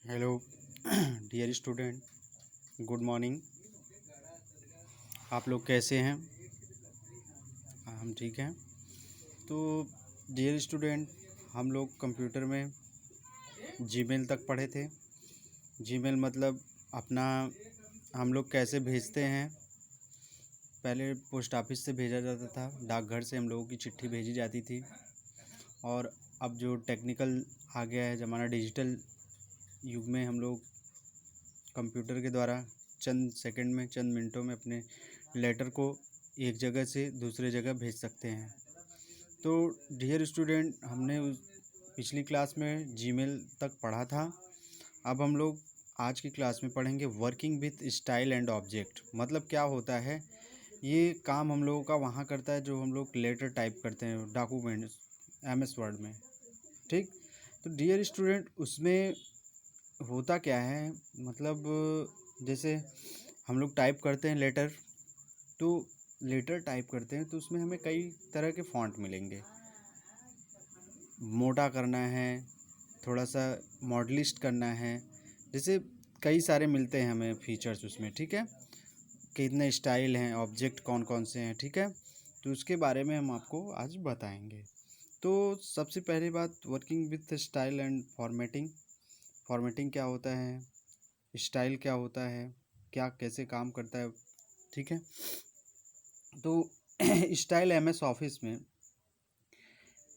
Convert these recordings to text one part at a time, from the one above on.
Hello dear student, good morning. आप लोग कैसे हैं? हम ठीक हैं। तो डियर स्टूडेंट, हम लोग कंप्यूटर में जीमेल तक पढ़े थे। जीमेल मतलब अपना हम लोग कैसे भेजते हैं। पहले पोस्ट ऑफिस से भेजा जाता था, डाकघर से हम लोगों की चिट्ठी भेजी जाती थी। और अब जो टेक्निकल आ गया है ज़माना, डिजिटल युग में हम लोग कंप्यूटर के द्वारा चंद सेकंड में, चंद मिनटों में अपने लेटर को एक जगह से दूसरे जगह भेज सकते हैं। तो डियर स्टूडेंट, हमने पिछली क्लास में जीमेल तक पढ़ा था। अब हम लोग आज की क्लास में पढ़ेंगे working with style and object. मतलब क्या होता है, ये काम हम लोगों का वहाँ करता है जो हम लोग लेटर टाइप करते हैं डॉक्यूमेंट एमएस वर्ड में। ठीक। तो डियर स्टूडेंट, उसमें होता क्या है, मतलब जैसे हम लोग टाइप करते हैं लेटर, तो लेटर टाइप करते हैं तो उसमें हमें कई तरह के फ़ॉन्ट मिलेंगे। मोटा करना है, थोड़ा सा मॉडलिस्ट करना है, जैसे कई सारे मिलते हैं हमें फीचर्स उसमें। ठीक है, कितने स्टाइल हैं, ऑब्जेक्ट कौन कौन से हैं। ठीक है, तो उसके बारे में हम आपको आज बताएंगे। तो सबसे पहली बात, working with style and formatting. Formatting क्या होता है, स्टाइल क्या होता है, क्या कैसे काम करता है। ठीक है, तो स्टाइल एमएस ऑफिस में,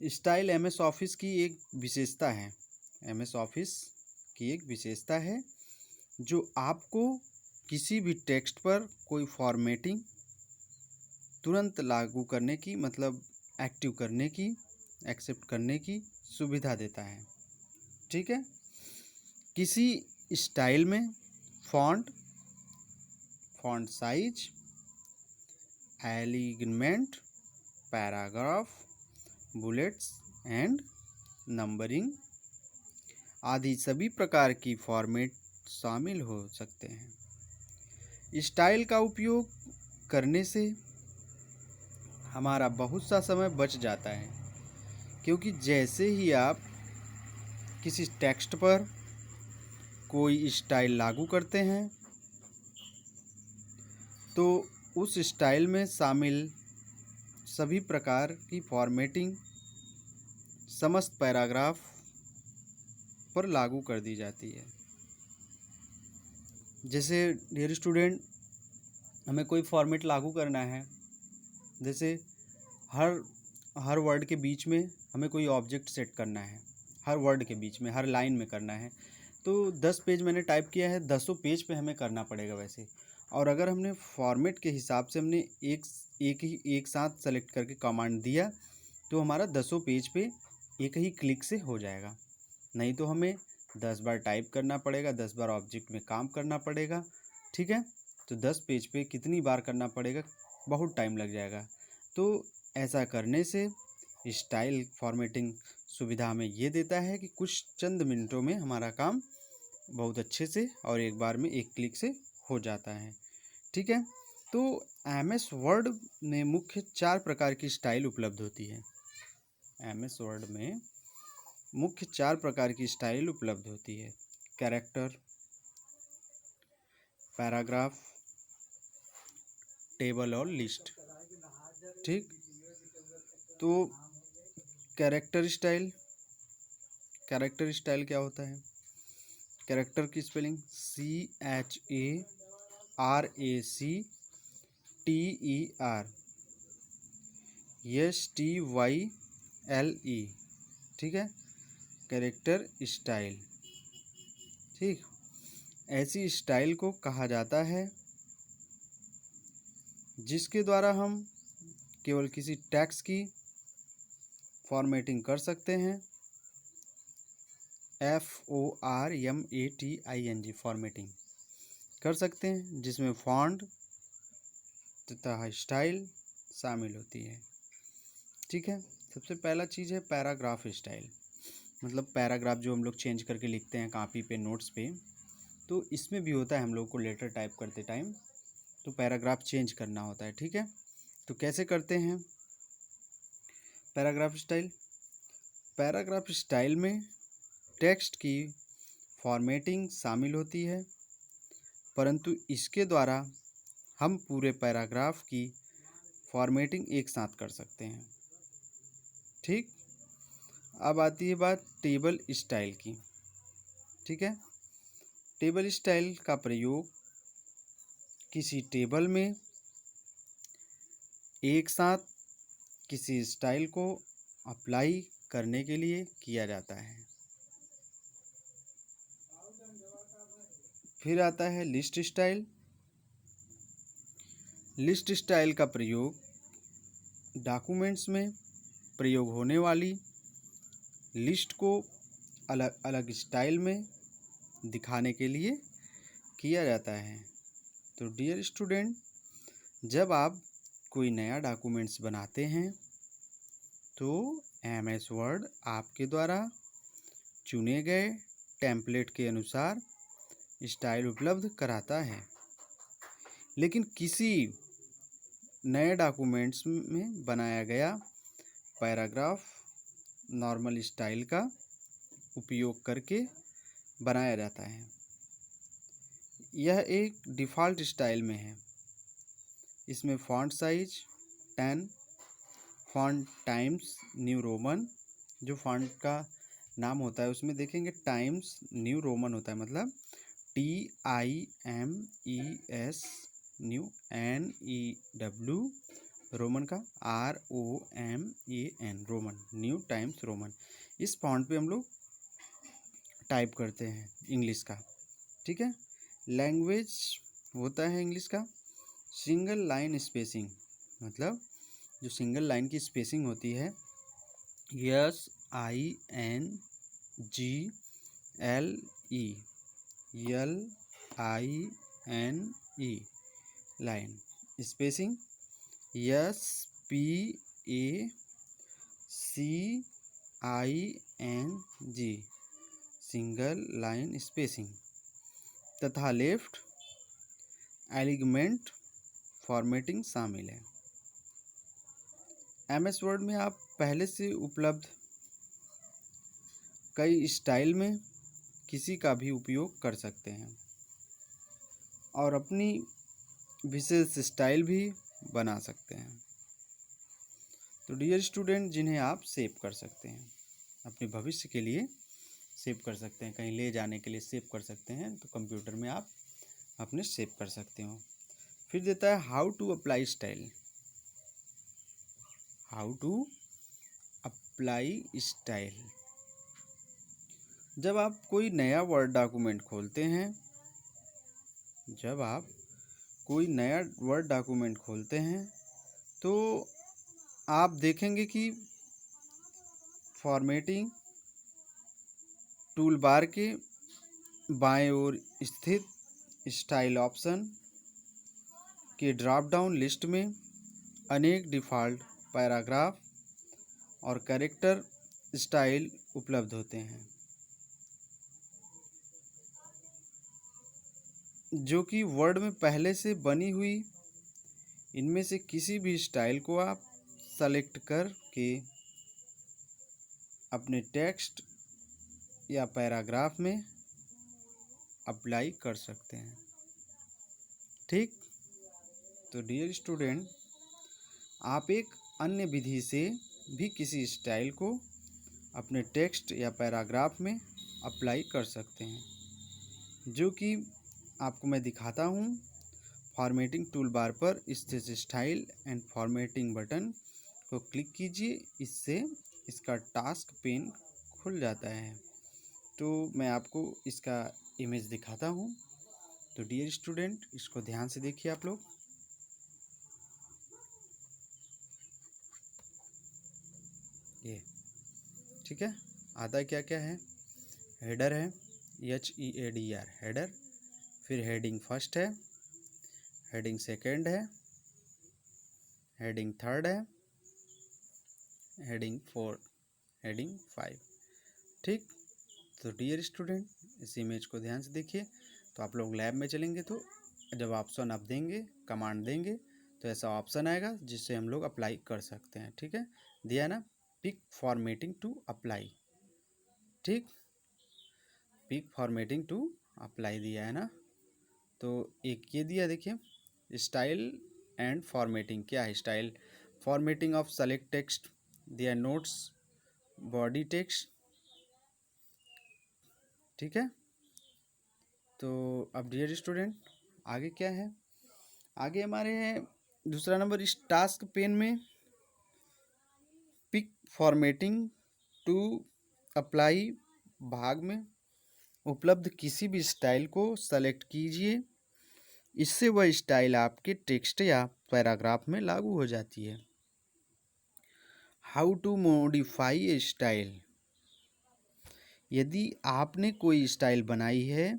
स्टाइल एमएस ऑफिस की एक विशेषता है। एमएस ऑफिस की एक विशेषता है जो आपको किसी भी टेक्स्ट पर कोई फॉर्मेटिंग तुरंत लागू करने की, मतलब एक्टिव करने की, एक्सेप्ट करने की सुविधा देता है। ठीक है, किसी स्टाइल में font, font size, alignment, paragraph, bullets and numbering आदि सभी प्रकार की फॉर्मेट शामिल हो सकते हैं। स्टाइल का उपयोग करने से हमारा बहुत सा समय बच जाता है, क्योंकि जैसे ही आप किसी टेक्स्ट पर कोई स्टाइल लागू करते हैं तो उस स्टाइल में शामिल सभी प्रकार की फॉर्मेटिंग समस्त पैराग्राफ पर लागू कर दी जाती है। जैसे डियर स्टूडेंट, हमें कोई फॉर्मेट लागू करना है, जैसे हर हर वर्ड के बीच में हमें कोई ऑब्जेक्ट सेट करना है, हर वर्ड के बीच में, हर लाइन में करना है। तो 10 पेज मैंने टाइप किया है, 10 पेज पे हमें करना पड़ेगा वैसे। और अगर हमने फॉर्मेट के हिसाब से हमने एक साथ सेलेक्ट करके कमांड दिया तो हमारा 10 पेज पे एक ही क्लिक से हो जाएगा। नहीं तो हमें 10 बार टाइप करना पड़ेगा, 10 बार ऑब्जेक्ट में काम करना पड़ेगा। ठीक है, तो 10 पेज पे कितनी बार करना पड़ेगा, बहुत टाइम लग जाएगा। तो ऐसा करने से स्टाइल फॉर्मेटिंग सुविधा हमें ये देता है कि कुछ चंद मिनटों में हमारा काम बहुत अच्छे से और एक बार में एक क्लिक से हो जाता है। ठीक है, तो एमएस वर्ड में मुख्य 4 प्रकार की स्टाइल उपलब्ध होती है। एमएस वर्ड में मुख्य 4 प्रकार की स्टाइल उपलब्ध होती है। कैरेक्टर, पैराग्राफ, टेबल और लिस्ट। ठीक, तो कैरेक्टर स्टाइल, कैरेक्टर स्टाइल क्या होता है? कैरेक्टर की स्पेलिंग CHARACTER STYLE। ठीक है, कैरेक्टर स्टाइल। ठीक, ऐसी स्टाइल को कहा जाता है जिसके द्वारा हम केवल किसी टेक्स्ट की फॉर्मेटिंग कर सकते हैं। FORMATING, फॉर्मेटिंग कर सकते हैं, जिसमें फॉन्ट तथा स्टाइल शामिल होती है। ठीक है, सबसे पहला चीज़ है पैराग्राफ स्टाइल। मतलब पैराग्राफ जो हम लोग चेंज करके लिखते हैं कापी पे, नोट्स पे, तो इसमें भी होता है हम लोग को लेटर टाइप करते टाइम तो पैराग्राफ चेंज करना होता है। ठीक है, तो कैसे करते हैं पैराग्राफ स्टाइल? पैराग्राफ स्टाइल में टेक्स्ट की फॉर्मेटिंग शामिल होती है, परंतु इसके द्वारा हम पूरे पैराग्राफ की फॉर्मेटिंग एक साथ कर सकते हैं। ठीक, अब आती है बात टेबल स्टाइल की। ठीक है, टेबल स्टाइल का प्रयोग किसी टेबल में एक साथ किसी स्टाइल को अप्लाई करने के लिए किया जाता है। फिर आता है लिस्ट स्टाइल। लिस्ट स्टाइल का प्रयोग डॉक्यूमेंट्स में प्रयोग होने वाली लिस्ट को अलग अलग स्टाइल में दिखाने के लिए किया जाता है। तो डियर स्टूडेंट, जब आप कोई नया डॉक्यूमेंट्स बनाते हैं तो एमएस वर्ड आपके द्वारा चुने गए टेम्पलेट के अनुसार स्टाइल उपलब्ध कराता है। लेकिन किसी नए डॉक्यूमेंट्स में बनाया गया पैराग्राफ नॉर्मल स्टाइल का उपयोग करके बनाया जाता है। यह एक डिफ़ॉल्ट स्टाइल में है। इसमें font size 10, font times new Roman, जो फ़ॉन्ट का नाम होता है उसमें देखेंगे टाइम्स न्यू रोमन होता है, मतलब TIMES न्यू NEW, रोमन का ROMAN Roman, new times Roman. इस फ़ॉन्ट पे हम लोग टाइप करते हैं इंग्लिश का। ठीक है, लैंग्वेज होता है इंग्लिश का सिंगल लाइन स्पेसिंग, मतलब जो सिंगल लाइन की स्पेसिंग होती है SINGLE line spacing, SPACING single line spacing, तथा लेफ्ट एलिगमेंट फॉर्मेटिंग शामिल है। एमएस वर्ड में आप पहले से उपलब्ध कई स्टाइल में किसी का भी उपयोग कर सकते हैं और अपनी विशेष स्टाइल भी बना सकते हैं। तो डियर स्टूडेंट, जिन्हें आप सेव कर सकते हैं, अपने भविष्य के लिए सेव कर सकते हैं, कहीं ले जाने के लिए सेव कर सकते हैं, तो कंप्यूटर में आप अपने सेव कर सकते हो। फिर देता है how to apply style. How to apply style. जब आप कोई नया वर्ड डॉक्यूमेंट खोलते हैं, जब आप कोई नया वर्ड डॉक्यूमेंट खोलते हैं तो आप देखेंगे कि फॉर्मेटिंग टूल बार के बाएं ओर स्थित स्टाइल ऑप्शन के ड्रॉप डाउन लिस्ट में अनेक डिफ़ॉल्ट पैराग्राफ और कैरेक्टर स्टाइल उपलब्ध होते हैं, जो कि वर्ड में पहले से बनी हुई इनमें से किसी भी स्टाइल को आप सेलेक्ट करके अपने टेक्स्ट या पैराग्राफ में अप्लाई कर सकते हैं। ठीक, तो डियर स्टूडेंट, आप एक अन्य विधि से भी किसी स्टाइल को अपने टेक्स्ट या पैराग्राफ में अप्लाई कर सकते हैं, जो कि आपको मैं दिखाता हूँ। फॉर्मेटिंग टूल बार पर स्थित स्टाइल एंड फॉर्मेटिंग बटन को क्लिक कीजिए, इससे इसका टास्क पेन खुल जाता है। तो मैं आपको इसका इमेज दिखाता हूँ। तो डियर स्टूडेंट, इसको ध्यान से देखिए आप लोग। ये ठीक है, आता क्या क्या है? हेडर है, HEADR हेडर, फिर हेडिंग फर्स्ट है, हेडिंग सेकंड है, हेडिंग थर्ड है, हेडिंग फोर्थ, हेडिंग 5। ठीक, तो डियर स्टूडेंट, इस इमेज को ध्यान से देखिए। तो आप लोग लैब में चलेंगे तो जब ऑप्शन आप देंगे, कमांड देंगे, तो ऐसा ऑप्शन आएगा जिससे हम लोग अप्लाई कर सकते हैं। ठीक है, दिया ना, पिक फॉर्मेटिंग टू अप्लाई। ठीक, पिक फॉर्मेटिंग टू अप्लाई दिया है ना। तो एक ये दिया देखिए स्टाइल एंड फॉर्मेटिंग। क्या है style? Formatting of select text दिया, नोट्स, बॉडी टेक्स्ट, ठीक है। तो अब डियर स्टूडेंट आगे क्या है, आगे हमारे दूसरा नंबर इस टास्क पेन में पिक फॉर्मेटिंग टू अप्लाई भाग में उपलब्ध किसी भी स्टाइल को सेलेक्ट कीजिए, इससे वह स्टाइल आपके टेक्स्ट या पैराग्राफ में लागू हो जाती है। How to modify a style. यदि आपने कोई स्टाइल बनाई है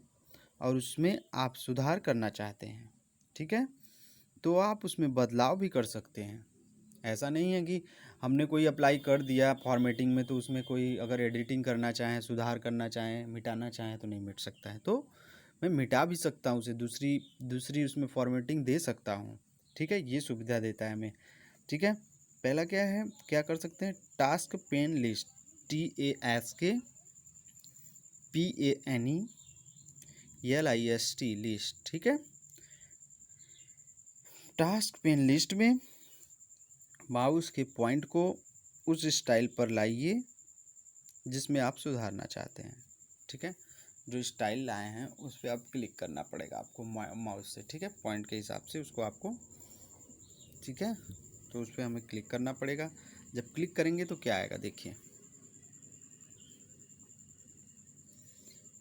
और उसमें आप सुधार करना चाहते हैं, ठीक है, तो आप उसमें बदलाव भी कर सकते हैं। ऐसा नहीं है कि हमने कोई अप्लाई कर दिया फॉर्मेटिंग में तो उसमें कोई अगर एडिटिंग करना चाहें, सुधार करना चाहें, मिटाना चाहें तो नहीं मिट सकता है। तो मैं मिटा भी सकता हूँ उसे, दूसरी उसमें फॉर्मेटिंग दे सकता हूँ, ठीक है। ये सुविधा देता है हमें, ठीक है। पहला क्या है, क्या कर सकते हैं, task pen list, TASKPANELIST list, ठीक है। टास्क पेन लिस्ट में माउस के पॉइंट को उस स्टाइल पर लाइए जिसमें आप सुधारना चाहते हैं, ठीक है। जो स्टाइल लाए हैं उस पर आप क्लिक करना पड़ेगा आपको माउस से, ठीक है, पॉइंट के हिसाब से उसको आपको, ठीक है। तो उस पर हमें क्लिक करना पड़ेगा। जब क्लिक करेंगे तो क्या आएगा देखिए,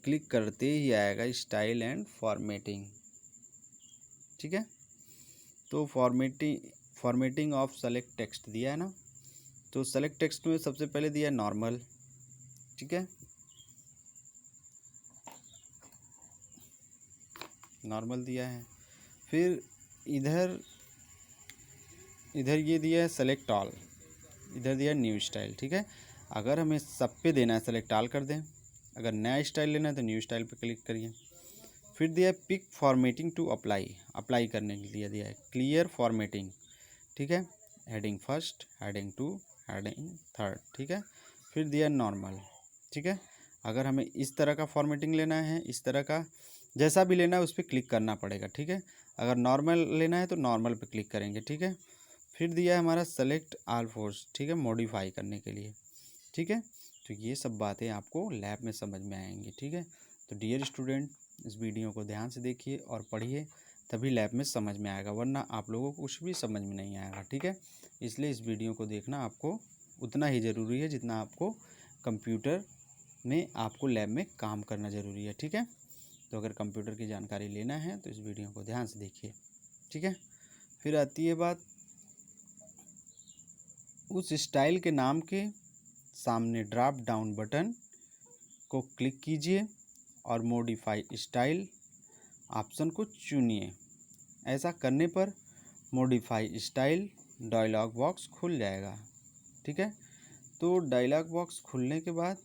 क्लिक करते ही आएगा स्टाइल एंड फॉर्मेटिंग, ठीक है। तो फॉर्मेटिंग ऑफ सेलेक्ट टेक्स्ट दिया है ना। तो सेलेक्ट टेक्स्ट में सबसे पहले दिया है नॉर्मल, ठीक है, नॉर्मल दिया है। फिर इधर ये दिया है सेलेक्ट ऑल, इधर दिया है न्यू स्टाइल, ठीक है। अगर हमें सब पे देना है सेलेक्ट ऑल कर दें, अगर नया स्टाइल लेना है तो न्यू स्टाइल पे क्लिक करिए। फिर दिया है पिक फॉर्मेटिंग टू अप्लाई करने के लिए दिया है क्लियर फॉर्मेटिंग, ठीक है, heading first, heading two, heading third, ठीक है। फिर दिया नॉर्मल, ठीक है। अगर हमें इस तरह का फॉर्मेटिंग लेना है, इस तरह का जैसा भी लेना है उस पर क्लिक करना पड़ेगा, ठीक है। अगर नॉर्मल लेना है तो नॉर्मल पे क्लिक करेंगे, ठीक है। फिर दिया है हमारा सेलेक्ट ऑल फोर्स, ठीक है, मॉडिफाई करने के लिए, ठीक है। तो ये सब बातें आपको लैब में समझ में आएंगी, ठीक है। तो डियर स्टूडेंट इस वीडियो को ध्यान से देखिए और पढ़िए, तभी लैब में समझ में आएगा, वरना आप लोगों को कुछ भी समझ में नहीं आएगा, ठीक है। इसलिए इस वीडियो को देखना आपको उतना ही ज़रूरी है जितना आपको कंप्यूटर में आपको लैब में काम करना ज़रूरी है, ठीक है। तो अगर कंप्यूटर की जानकारी लेना है तो इस वीडियो को ध्यान से देखिए, ठीक है। फिर आती है बात, उस स्टाइल के नाम के सामने ड्रॉप डाउन बटन को क्लिक कीजिए और मॉडिफाई स्टाइल ऑप्शन को चुनिए। ऐसा करने पर मॉडिफाई स्टाइल डायलॉग बॉक्स खुल जाएगा, ठीक है। तो डायलॉग बॉक्स खुलने के बाद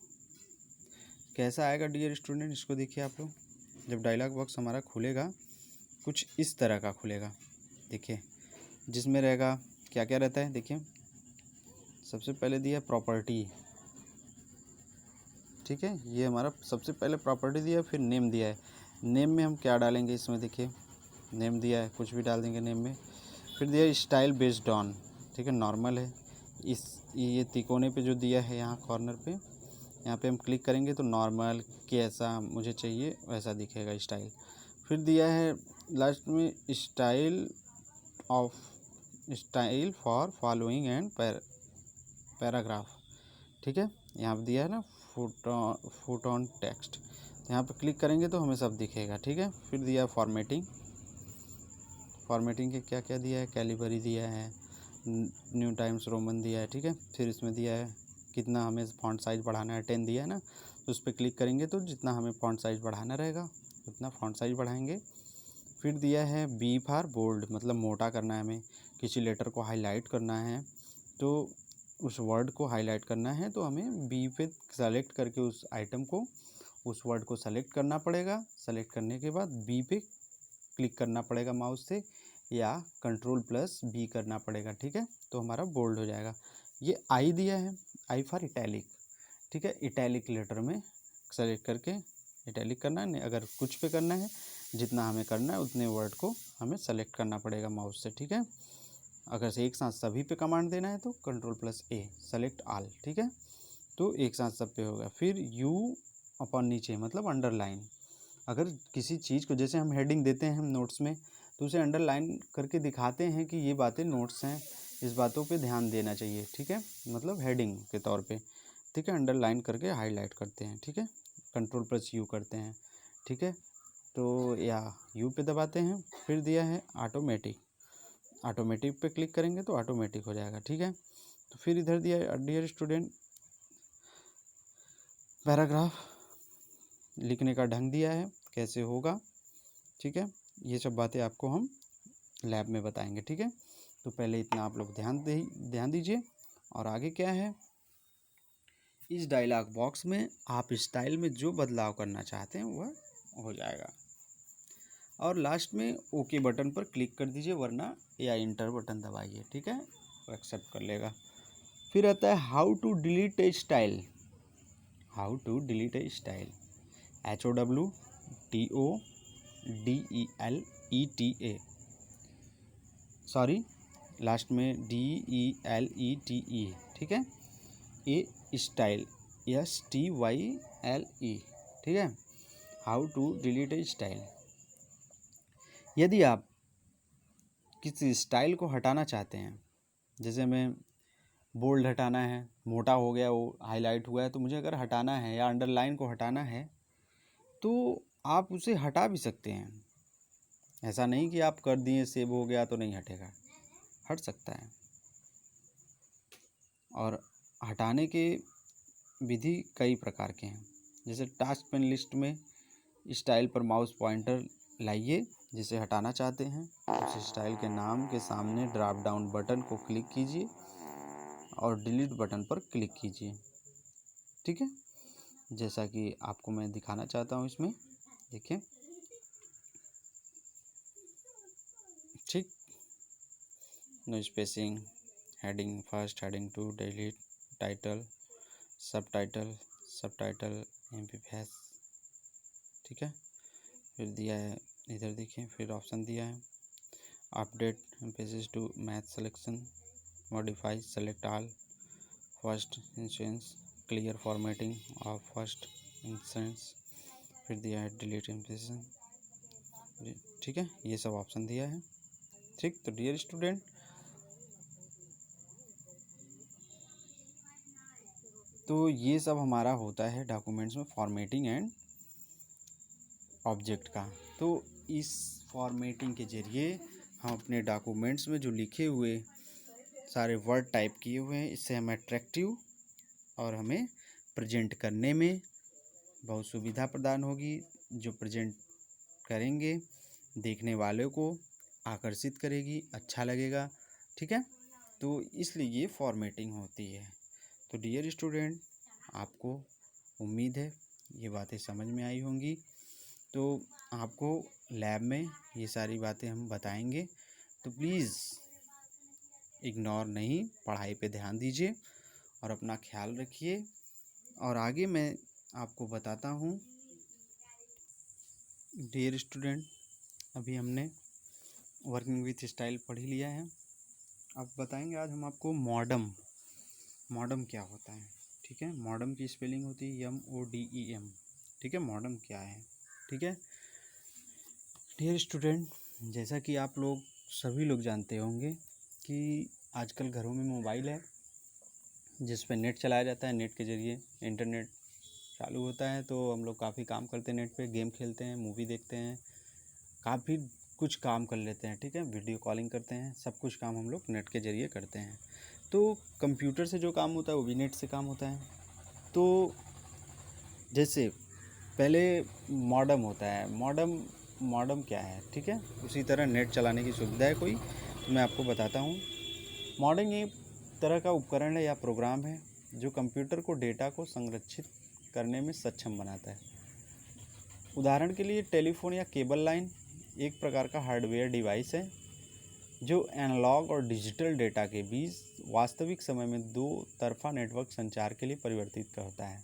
कैसा आएगा डियर स्टूडेंट, इसको देखिए आप लोग। जब डायलॉग बॉक्स हमारा खुलेगा कुछ इस तरह का खुलेगा, देखिए, जिसमें रहेगा क्या क्या रहता है, देखिए सबसे पहले दिया प्रॉपर्टी, ठीक है, ये हमारा सबसे पहले प्रॉपर्टी दिया है। फिर नेम दिया है, नेम में हम क्या डालेंगे इसमें, देखिए नेम दिया है, कुछ भी डाल देंगे नेम में। फिर दिया है स्टाइल बेस्ड ऑन, ठीक है, नॉर्मल है। इस ये तिकोने पे जो दिया है यहाँ कॉर्नर पे, यहाँ पे हम क्लिक करेंगे तो नॉर्मल कैसा मुझे चाहिए वैसा दिखेगा स्टाइल। फिर दिया है लास्ट में style for following and paragraph, ठीक है। यहाँ पे दिया है ना फुट ऑन टेक्स्ट, यहाँ पे क्लिक करेंगे तो हमें सब दिखेगा, ठीक है। फिर दिया है फॉर्मेटिंग के क्या क्या दिया है, कैलिबरी दिया है, न्यू टाइम्स रोमन दिया है, ठीक है। फिर इसमें दिया है कितना हमें फ़ॉन्ट साइज़ बढ़ाना है, 10 दिया है ना, तो उस पर क्लिक करेंगे तो जितना हमें फ़ॉन्ट साइज़ बढ़ाना रहेगा उतना फ़ॉन्ट साइज़ बढ़ाएंगे। फिर दिया है बी फॉर बोल्ड, मतलब मोटा करना है हमें, किसी लेटर को हाईलाइट करना है तो उस वर्ड को हाईलाइट करना है तो हमें बी पे सेलेक्ट करके उस आइटम को, उस वर्ड को सेलेक्ट करना पड़ेगा। सेलेक्ट करने के बाद बी पे क्लिक करना पड़ेगा माउस से या Ctrl+B करना पड़ेगा, ठीक है, तो हमारा बोल्ड हो जाएगा। ये आई दिया है, आई फॉर इटैलिक, ठीक है, इटैलिक लेटर में सेलेक्ट करके इटैलिक करना है, अगर कुछ पे करना है जितना हमें करना है उतने वर्ड को हमें सेलेक्ट करना पड़ेगा माउस से, ठीक है। अगर से एक साथ सभी पे कमांड देना है तो Ctrl+A सेलेक्ट ऑल, ठीक है। तो एक साथ सब पे होगा। फिर यू अपन नीचे मतलब अंडरलाइन, अगर किसी चीज़ को जैसे हम हेडिंग देते हैं हम नोट्स में तो उसे अंडरलाइन करके दिखाते हैं कि ये बातें नोट्स हैं, इस बातों पे ध्यान देना चाहिए, ठीक है, मतलब हेडिंग के तौर पे, ठीक है। अंडरलाइन करके हाईलाइट करते हैं, ठीक है, Ctrl+U करते हैं, ठीक है। तो या यू पे दबाते हैं। फिर दिया है ऑटोमेटिक, ऑटोमेटिक पे क्लिक करेंगे तो ऑटोमेटिक हो जाएगा, ठीक है। तो फिर इधर दिया है डियर स्टूडेंट, पैराग्राफ लिखने का ढंग दिया है कैसे होगा, ठीक है। ये सब बातें आपको हम लैब में बताएंगे, ठीक है। तो पहले इतना आप लोग ध्यान दीजिए। और आगे क्या है, इस डायलॉग बॉक्स में आप स्टाइल में जो बदलाव करना चाहते हैं वह हो जाएगा। और लास्ट में ओके बटन पर क्लिक कर दीजिए, वरना या इंटर बटन दबाइए, ठीक है, वो एक्सेप्ट कर लेगा। फिर आता है how to delete a style, how to delete a style, HOWTODELETA, sorry last में DELETE, ठीक है। ए स्टाइल STYLE, ठीक है। How to delete a style, यदि आप किसी स्टाइल को हटाना चाहते हैं, जैसे मैं बोल्ड हटाना है, मोटा हो गया, वो हाईलाइट हुआ है, तो मुझे अगर हटाना है या अंडरलाइन को हटाना है तो आप उसे हटा भी सकते हैं। ऐसा नहीं कि आप कर दिए सेव हो गया तो नहीं हटेगा, हट सकता है। और हटाने के विधि कई प्रकार के हैं, जैसे टास्क पेन लिस्ट में स्टाइल पर माउस पॉइंटर लाइए, जिसे हटाना चाहते हैं उस स्टाइल के नाम के सामने ड्रॉप डाउन बटन को क्लिक कीजिए और डिलीट बटन पर क्लिक कीजिए, ठीक है। जैसा कि आपको मैं दिखाना चाहता हूँ इसमें, देखिए, ठीक, no spacing, heading first, heading two, delete, title, subtitle emphasis, ठीक है। फिर दिया है इधर देखिए, फिर ऑप्शन दिया है update pages to match selection, modify, select all, first instance, clear formatting of first instance, फिर दिया है डिलीट इम्प्रेशन, ठीक है, ये सब ऑप्शन दिया है, ठीक। तो डियर स्टूडेंट, तो ये सब हमारा होता है डॉक्यूमेंट्स में फॉर्मेटिंग एंड ऑब्जेक्ट का। तो इस फॉर्मेटिंग के ज़रिए हम अपने डॉक्यूमेंट्स में जो लिखे हुए सारे वर्ड टाइप किए हुए हैं, इससे हमें अट्रैक्टिव और हमें प्रेजेंट करने में बहुत सुविधा प्रदान होगी, जो प्रेजेंट करेंगे देखने वालों को आकर्षित करेगी, अच्छा लगेगा, ठीक है। तो इसलिए ये फॉर्मेटिंग होती है। तो डियर स्टूडेंट, आपको उम्मीद है ये बातें समझ में आई होंगी। तो आपको लैब में ये सारी बातें हम बताएंगे, तो प्लीज़ इग्नोर नहीं, पढ़ाई पे ध्यान दीजिए और अपना ख्याल रखिए। और आगे मैं आपको बताता हूँ डियर स्टूडेंट, अभी हमने वर्किंग विथ स्टाइल पढ़ ही लिया है। अब बताएंगे आज हम आपको मॉडम क्या होता है, ठीक है। मॉडम की स्पेलिंग होती है MODEM, ठीक है। मॉडम क्या है, ठीक है। डियर स्टूडेंट, जैसा कि आप लोग सभी लोग जानते होंगे कि आजकल घरों में मोबाइल है जिस पे नेट चलाया जाता है, नेट के ज़रिए इंटरनेट चालू होता है, तो हम लोग काफ़ी काम करते हैं नेट पे, गेम खेलते हैं, मूवी देखते हैं, काफ़ी कुछ काम कर लेते हैं, ठीक है, वीडियो कॉलिंग करते हैं, सब कुछ काम हम लोग नेट के ज़रिए करते हैं। तो कंप्यूटर से जो काम होता है वो भी नेट से काम होता है। तो जैसे पहले मॉडम होता है, मॉडम क्या है, ठीक है, उसी तरह नेट चलाने की सुविधा है कोई, तो मैं आपको बताता हूँ। मॉडम एक तरह का उपकरण है या प्रोग्राम है जो कंप्यूटर को डेटा को संरक्षित करने में सक्षम बनाता है। उदाहरण के लिए टेलीफोन या केबल लाइन एक प्रकार का हार्डवेयर डिवाइस है जो एनालॉग और डिजिटल डेटा के बीच वास्तविक समय में दो तरफा नेटवर्क संचार के लिए परिवर्तित करता है।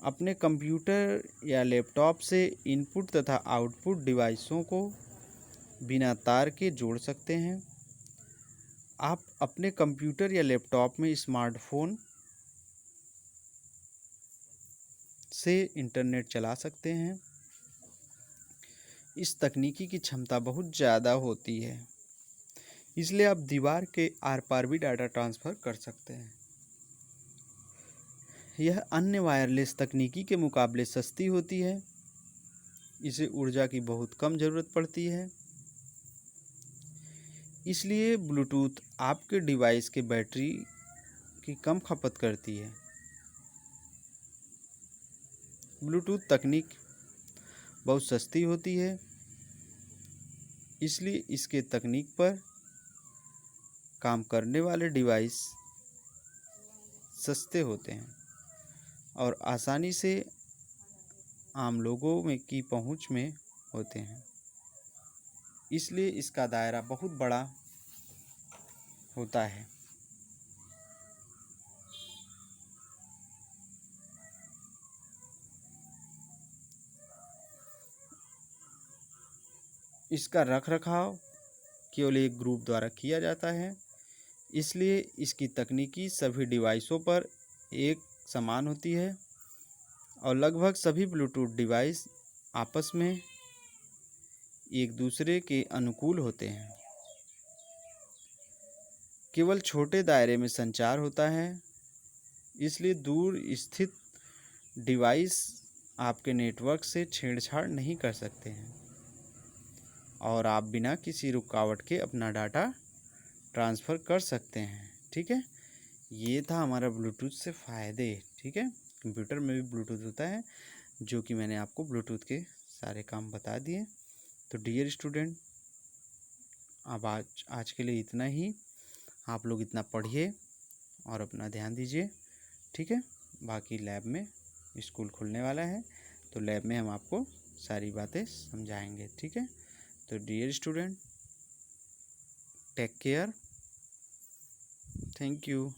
अपने कंप्यूटर या लैपटॉप से इनपुट तथा आउटपुट डिवाइसों को बिना तार के जोड़ सकते हैं। आप अपने कंप्यूटर या लैपटॉप में स्मार्टफोन से इंटरनेट चला सकते हैं। इस तकनीकी की क्षमता बहुत ज़्यादा होती है, इसलिए आप दीवार के आर पार भी डाटा ट्रांसफ़र कर सकते हैं। यह अन्य वायरलेस तकनीकी के मुकाबले सस्ती होती है। इसे ऊर्जा की बहुत कम ज़रूरत पड़ती है, इसलिए ब्लूटूथ आपके डिवाइस के बैटरी की कम खपत करती है। ब्लूटूथ तकनीक बहुत सस्ती होती है, इसलिए इसके तकनीक पर काम करने वाले डिवाइस सस्ते होते हैं और आसानी से आम लोगों में की पहुंच में होते हैं, इसलिए इसका दायरा बहुत बड़ा होता है। इसका रखरखाव केवल एक ग्रुप द्वारा किया जाता है, इसलिए इसकी तकनीकी सभी डिवाइसों पर एक समान होती है और लगभग सभी ब्लूटूथ डिवाइस आपस में एक दूसरे के अनुकूल होते हैं। केवल छोटे दायरे में संचार होता है, इसलिए दूर स्थित डिवाइस आपके नेटवर्क से छेड़छाड़ नहीं कर सकते हैं और आप बिना किसी रुकावट के अपना डाटा ट्रांसफ़र कर सकते हैं। ठीक है, ये था हमारा ब्लूटूथ से फ़ायदे। ठीक है, कंप्यूटर में भी ब्लूटूथ होता है, जो कि मैंने आपको ब्लूटूथ के सारे काम बता दिए। तो डियर स्टूडेंट, अब आज के लिए इतना ही। आप लोग इतना पढ़िए और अपना ध्यान दीजिए। ठीक है, बाकी लैब में स्कूल खुलने वाला है, तो लैब में हम आपको सारी बातें समझाएंगे। ठीक है, तो dear student, take care, thank you.